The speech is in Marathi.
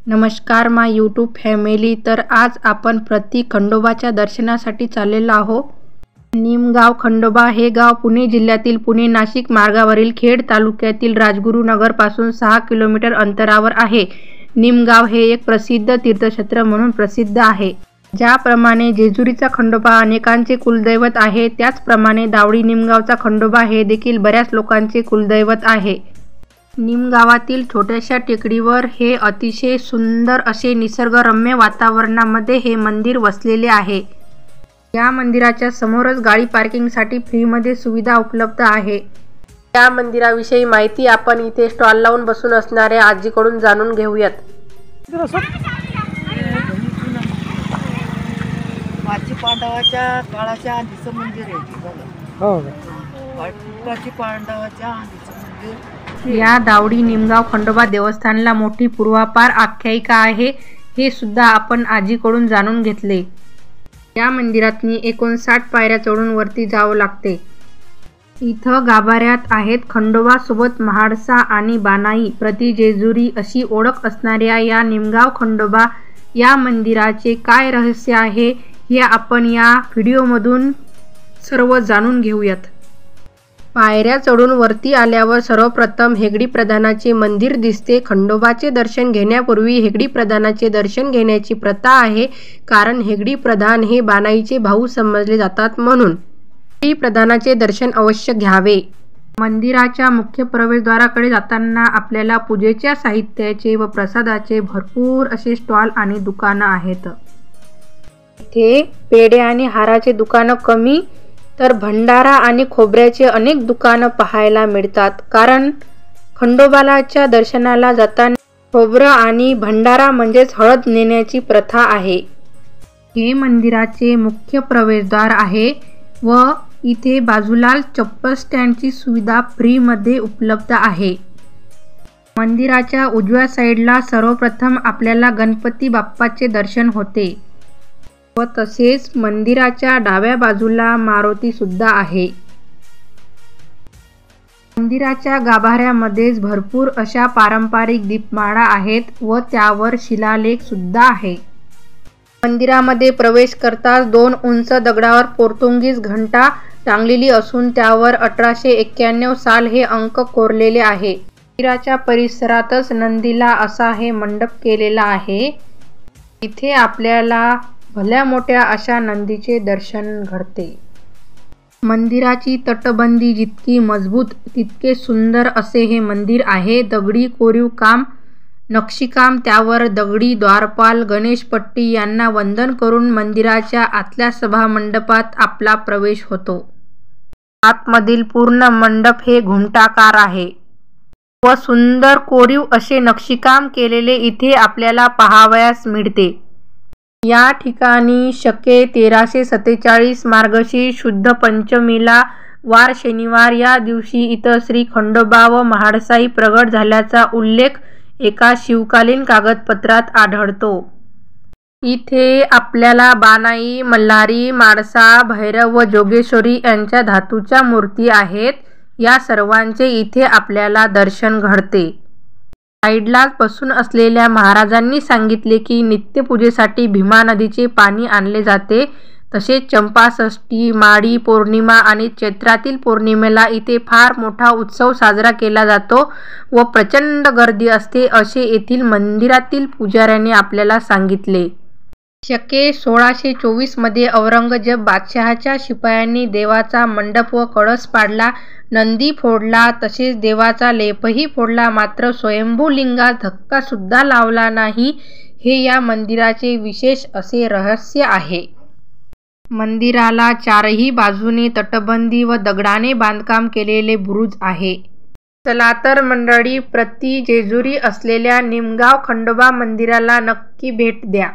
नमस्कार माय यूट्यूब फॅमिली। तर आज आपण प्रति खंडोबाच्या दर्शनासाठी चाललेलो आहोत। निमगाव खंडोबा हे गाव पुणे जिल्ह्यातील पुणे नाशिक मार्गावरील खेड तालुक्यातील राजगुरुनगर पासून 6 किलोमीटर अंतरावर आहे। निमगाव हे एक प्रसिद्ध तीर्थक्षेत्र म्हणून प्रसिद्ध आहे। ज्याप्रमाणे जेजुरीचा खंडोबा अनेकांचे कुलदैवत आहे, त्याचप्रमाणे दावडी निमगावचा खंडोबा हे देखील बऱ्याच लोकांचे कुलदैवत आहे। निमगावातील छोट्याशा टेकडीवर हे अतिशय सुंदर असे निसर्गरम्य वातावरणामध्ये हे मंदिर वसलेले आहे। या मंदिराच्या समोरच गाडी पार्किंगसाठी फ्रीमध्ये सुविधा उपलब्ध आहे। या मंदिराविषयी माहिती आपण इथे स्टॉल लावून बसून असणाऱ्या आजीकडून जाणून घेऊयात। पांडवाच्या काळाच्या आधीचं मंदिर आहे। हो, पांडवाच्या आधीचं मंदिर। या दावडी निमगाव खंडोबा देवस्थानला मोठी पूर्वापार आख्यायिका आहे, हे सुद्धा आपण आजीकडून जाणून घेतले। या मंदिरातनी 59 पायऱ्या चढून वरती जावं लागते। इथं गाभाऱ्यात आहेत खंडोबा सोबत म्हाळसा आणि बानाई प्रति जेजुरी अशी ओळख असणाऱ्या या निमगाव खंडोबा या मंदिराचे काय रहस्य आहे हे आपण या व्हिडिओमधून सर्व जाणून घेऊयात। पायऱ्या चढून वरती आल्यावर सर्वप्रथम हेगडी प्रधानाचे मंदिर दिसते। खंडोबाचे दर्शन घेण्यापूर्वी हेगडी प्रधानाचे दर्शन घेण्याची प्रथा आहे, कारण हेगडी प्रधान हे बानाईचे भाऊ समजले जातात म्हणून हेगडी प्रधानाचे दर्शन अवश्य घ्यावे। मंदिराच्या मुख्य प्रवेशद्वाराकडे जाताना आपल्याला पूजेच्या साहित्याचे व प्रसादाचे भरपूर असे स्टॉल आणि दुकानं आहेत। इथे पेढे आणि हाराचे दुकानं कमी तर भंडारा आणि खोबऱ्याचे अनेक दुकानं पाहायला मिळतात, कारण खंडोबालाच्या दर्शनाला जाताना खोबरं आणि भंडारा म्हणजेच हळद नेण्याची प्रथा आहे। हे मंदिराचे मुख्य प्रवेशद्वार आहे व इथे बाजूला चप्पल स्टँडची सुविधा फ्रीमध्ये उपलब्ध आहे। मंदिराच्या उजव्या साईडला सर्वप्रथम आपल्याला गणपती बाप्पाचे दर्शन होते व तसेच मंदिराच्या डाव्या बाजूला मारुती सुद्धा आहे। मंदिराच्या गाभाऱ्यामध्येच भरपूर अशा पारंपरिक दीपमाळा आहेत व त्यावर शिलालेख सुद्धा आहे। मंदिरामध्ये प्रवेश करताच 2 उंच दगडावर पोर्तुगीज घंटा टांगलेली असून त्यावर 1891 साल हे अंक कोरलेले आहे। मंदिराच्या परिसरातच नंदीला असा हे मंडप केलेला आहे। इथे आपल्याला भल्या मोठ्या अशा नंदीचे दर्शन घडते। मंदिराची तटबंदी जितकी मजबूत तितके सुंदर असे हे मंदिर आहे। दगडी कोरीव काम, नक्षीकाम, त्यावर दगडी द्वारपाल, गणेशपट्टी यांना वंदन करून मंदिराच्या आतल्या सभा मंडपात आपला प्रवेश होतो। आतमधील पूर्ण मंडप हे घुमटाकार आहे व सुंदर कोरीव असे नक्षीकाम केलेले इथे आपल्याला पाहावयास मिळते। या ठिकाणी शके 1347 मार्गशीर्ष शुद्ध पंचमीला वार शनिवार या दिवशी इथं श्री खंडोबा व म्हाळसाई प्रगट झाल्याचा उल्लेख एका शिवकालीन कागदपत्रात आढळतो। इथे आपल्याला बानाई, मल्हारी, म्हाळसा, भैरव व जोगेश्वरी यांच्या धातूच्या मूर्ती आहेत। या सर्वांचे इथे आपल्याला दर्शन घडते। साईडला बसून असलेल्या महाराजांनी सांगितले की नित्यपूजेसाठी भीमा नदीचे पाणी आणले जाते। तसेच चंपाषष्ठी, माळी पौर्णिमा आणि चैत्रातील पौर्णिमेला इथे फार मोठा उत्सव साजरा केला जातो व प्रचंड गर्दी असते, असे येथील मंदिरातील पुजाऱ्यांनी आपल्याला सांगितले। शके 1624 मध्ये औरंगजेब बादशहाच्या शिपायांनी देवाचा मंडप व कळस पाडला, नंदी फोडला, तसेच देवाचा लेपही फोडला, मात्र स्वयंभू लिंगास धक्का सुद्धा लावला नाही, हे या मंदिराचे विशेष असे रहस्य आहे। मंदिराला चारही बाजूने तटबंदी व दगडाने बांधकाम केलेले बुरुज आहे। चला तर मंडळी, प्रति जेजुरी असलेल्या निमगाव खंडोबा मंदिराला नक्की भेट द्या।